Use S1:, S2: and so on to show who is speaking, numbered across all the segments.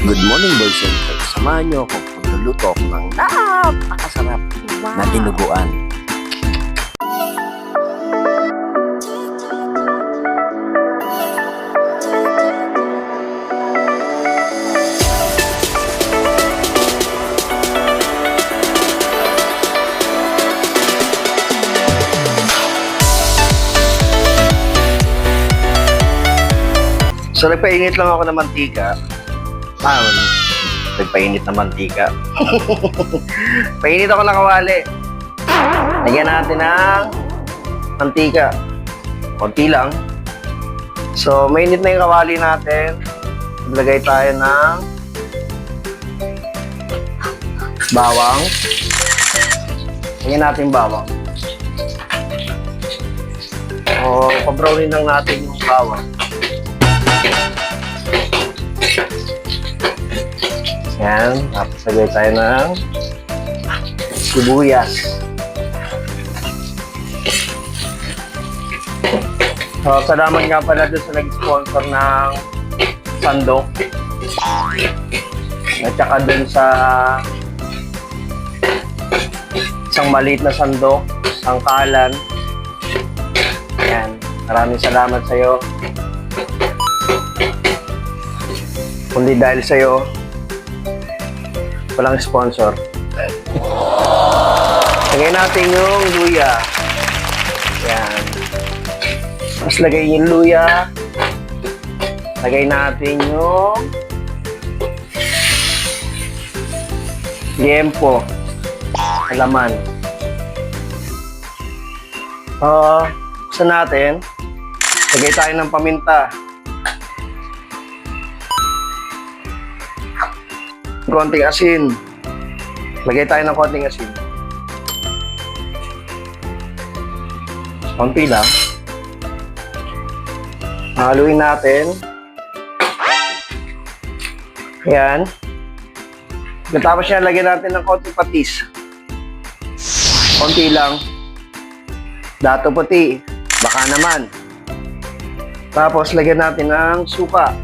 S1: Good morning, boys and girls. Samahan niyo ako pagluluto ng napakasarap na dinuguan. So, nagpainit lang ako ng mantika. Nagpainit ng mantika. Painit ako ng kawali. Lagyan natin ng mantika. Konti lang. So, mainit na yung kawali natin. Maglagay tayo ng bawang. Lagyan natin bawang. O, pabrownin lang natin yung bawang. Yan. Tapos lagay tayo ng sibuyas. So, salamat nga pala doon sa nag-sponsor ng sandok. At saka doon sa isang maliit na sandok, sangkalan. Yan. Maraming salamat sa'yo. Kundi dahil sa'yo, walang sponsor. Lagay natin yung luya. Yan. Mas lagay yung luya. Lagay natin yung liempo. Alaman. Buksan natin. Lagay tayo ng paminta. Konting asin. Lagay tayo ng konting asin. Konti lang. Haluin natin. Ayan. Tapos yan, lagyan natin ng konting patis. Konti lang. Dato puti. Baka naman. Tapos lagyan natin ng suka.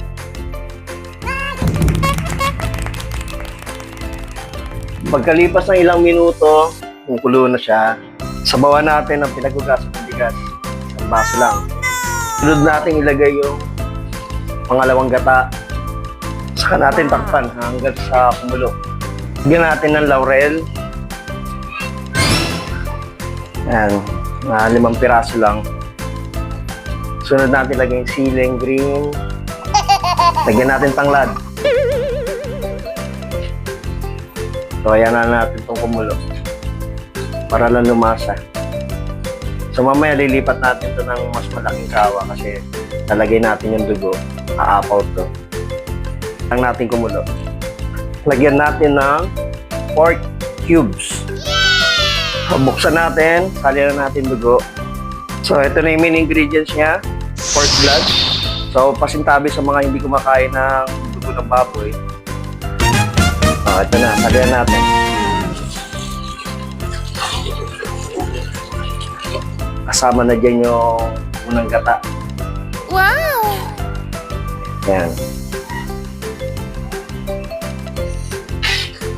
S1: Pagkalipas ng ilang minuto, kumukulo na siya, sabawan natin ang pinaghugasan ng bigas. Isang baso lang. Sunod natin ilagay yung pangalawang gata. Saka natin takpan hanggang sa kumulo. Lagyan natin ng laurel. Yan, 5 piraso lang. Sunod natin lagay yung siling green. Lagyan natin tanglad. So, ayan na natin itong kumulo para lang lumasa. So, mamaya lilipat natin ito ng mas malaking kawa kasi talagay natin yung dugo. Aapaw to. Lang natin kumulo. Lagyan natin ng pork cubes. So, buksan natin. Salihan na natin dugo. So, ito na yung main ingredients niya. Pork blood. So, pasintabi sa mga hindi kumakain ng dugo ng baboy. Ito na, salihan natin. Kasama na dyan yung unang gata.
S2: Wow!
S1: Ayan.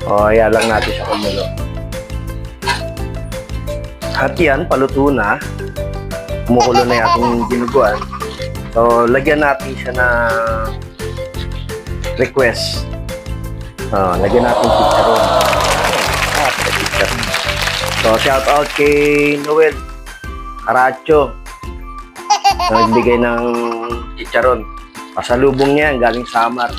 S1: Ayan lang natin sa kumulo. At yan, paluto na. Kumukulo na yung ating dinuguan. So, lagyan natin siya na request. Lagyan natin chicharon. So, shout out kay Noel Caracho na nagbigay ng chicharon. Pasalubong niya, galing Samar.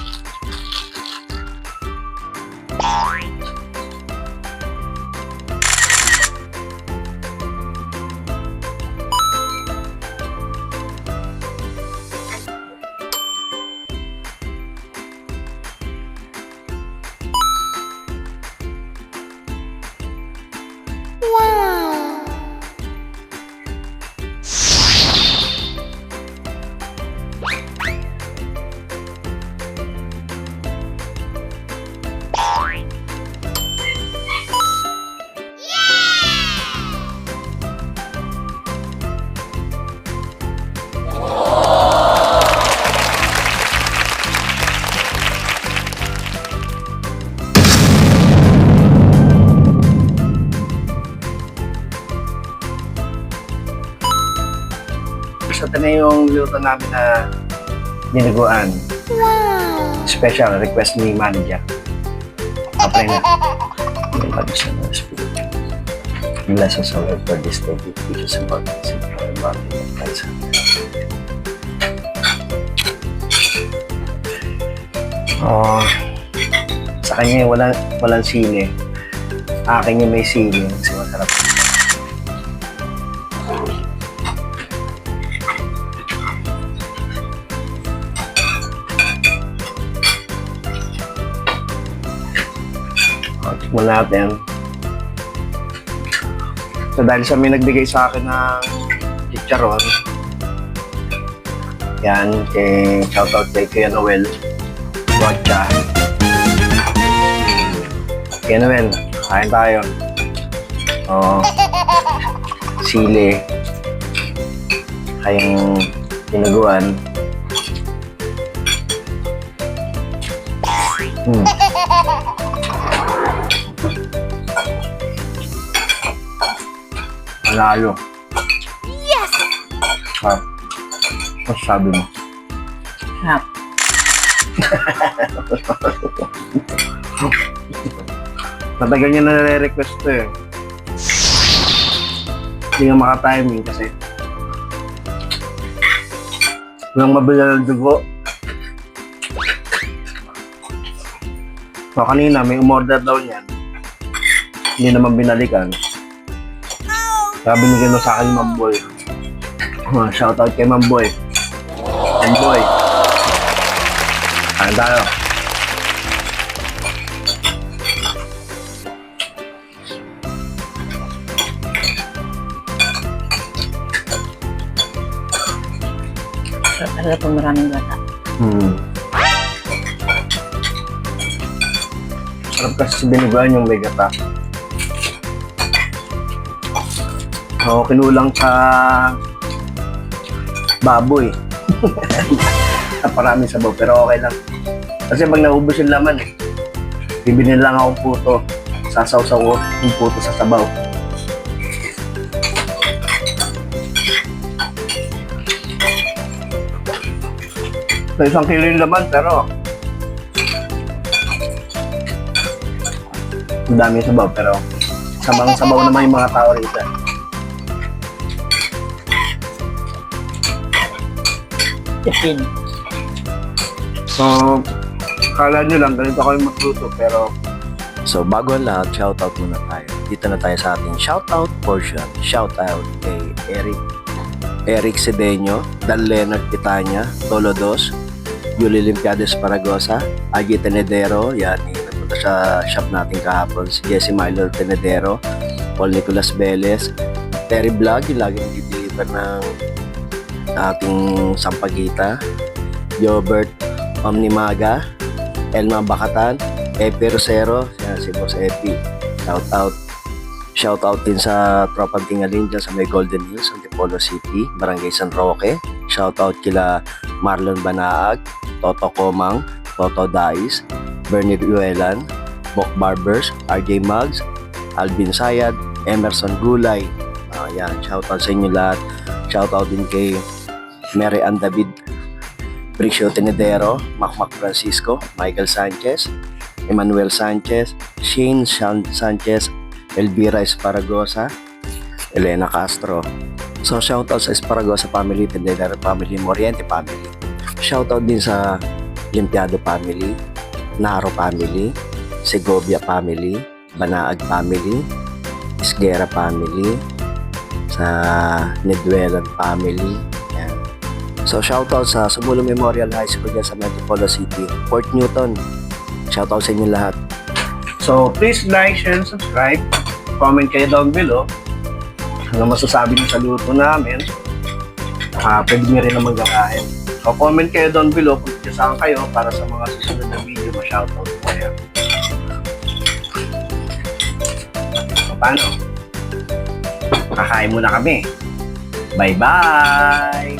S1: na yung luto namin na dinuguan.
S2: Wow.
S1: Special request ni manager. Apply na. Additional speed. Lessons of for this topic, which is about Oh, sa kanya walang sili. Akin yung may sili kasi masarap. Tikman natin. So dahil sa may nagbigay sa akin ng chicharon, yan, shoutout kay Kuya Noel Rocha. Kuya Noel, kain tayo. Oh, sili. Kayang tinuguan. Malalo.
S2: Yes!
S1: Ah, ano sabi mo?
S3: Sarap.
S1: Matagal niya na nare-request to eh. Hindi nga maka-timing kasi walang mabila ng dugo. So kanina may umorder daw niyan. Hindi naman binalikan. Kaya binigyan mo sa akin yung Mamboy. Shoutout kay Mamboy. Mamboy. Kain tayo.
S3: Sarap talaga pag maraming gata.
S1: Sarap kasi binuguan yung may gata. So, kinulang sa baboy. Naparaming sabaw, pero okay lang. Kasi pag naubos yung laman bibili lang akong puto. Sasaw-saw ko yung puto sa sabaw. So, 1 kilo yung laman, pero ang dami yung sabaw, pero sabang-sabaw naman yung mga tao rito.
S3: Tipid.
S1: So, kala nyo lang, ganito kayo magluto, pero
S4: So bago ang lahat, shoutout muna tayo. Dito na tayo sa ating shoutout portion. Shoutout kay Eric Cedeño, Dan Leonard Pitanya, Tolo Dos, Yuli Limpiades Paragosa, Agi Tenedero, yan, nagpunta sa shop natin kahapon, si Jesse Milo Tenedero, Paul Nicolas Velez, Terry Vlog, yung lagi nag-deliver ng ating sampagita, Jobert Omnimaga, Elma Bacatan, Epi Rosero, yan, si Boss Epi, shoutout din sa Tropang Tingaling dyan sa may Golden Hills, Antipolo City, Barangay San Roque, shoutout kila Marlon Banaag, Toto Comang, Toto Dais, Bernie Ruelan, Bok Barbers, RJ Mugs, Alvin Sayad, Emerson Gulay, yan, shoutout sa inyo lahat, shoutout din kay Mary Ann David, Bricio Tenedero, Macmac Francisco, Michael Sanchez, Emmanuel Sanchez, Shane Sanchez, Elvira Esparagosa, Elena Castro. So shoutout sa Esparagosa family, Tenedero family, Moriente family. Shoutout din sa Limpiado family, Naro family, Segovia family, Banaag family, Isguera family, sa Nedwelan family. Yan. So shoutout sa Sumulo Memorial High School dyan sa Antipolo City, Port Newton. Shoutout sa inyo lahat.
S1: so please like, share, and subscribe. Comment kayo down below. Ano masasabi niyo sa luto namin. Pwede niyo rin naman gakain. So comment kayo down below kung saan kayo para sa mga susunod na video ma-shoutout ko kayo. So, paano? Kakain muna kami. Bye-bye!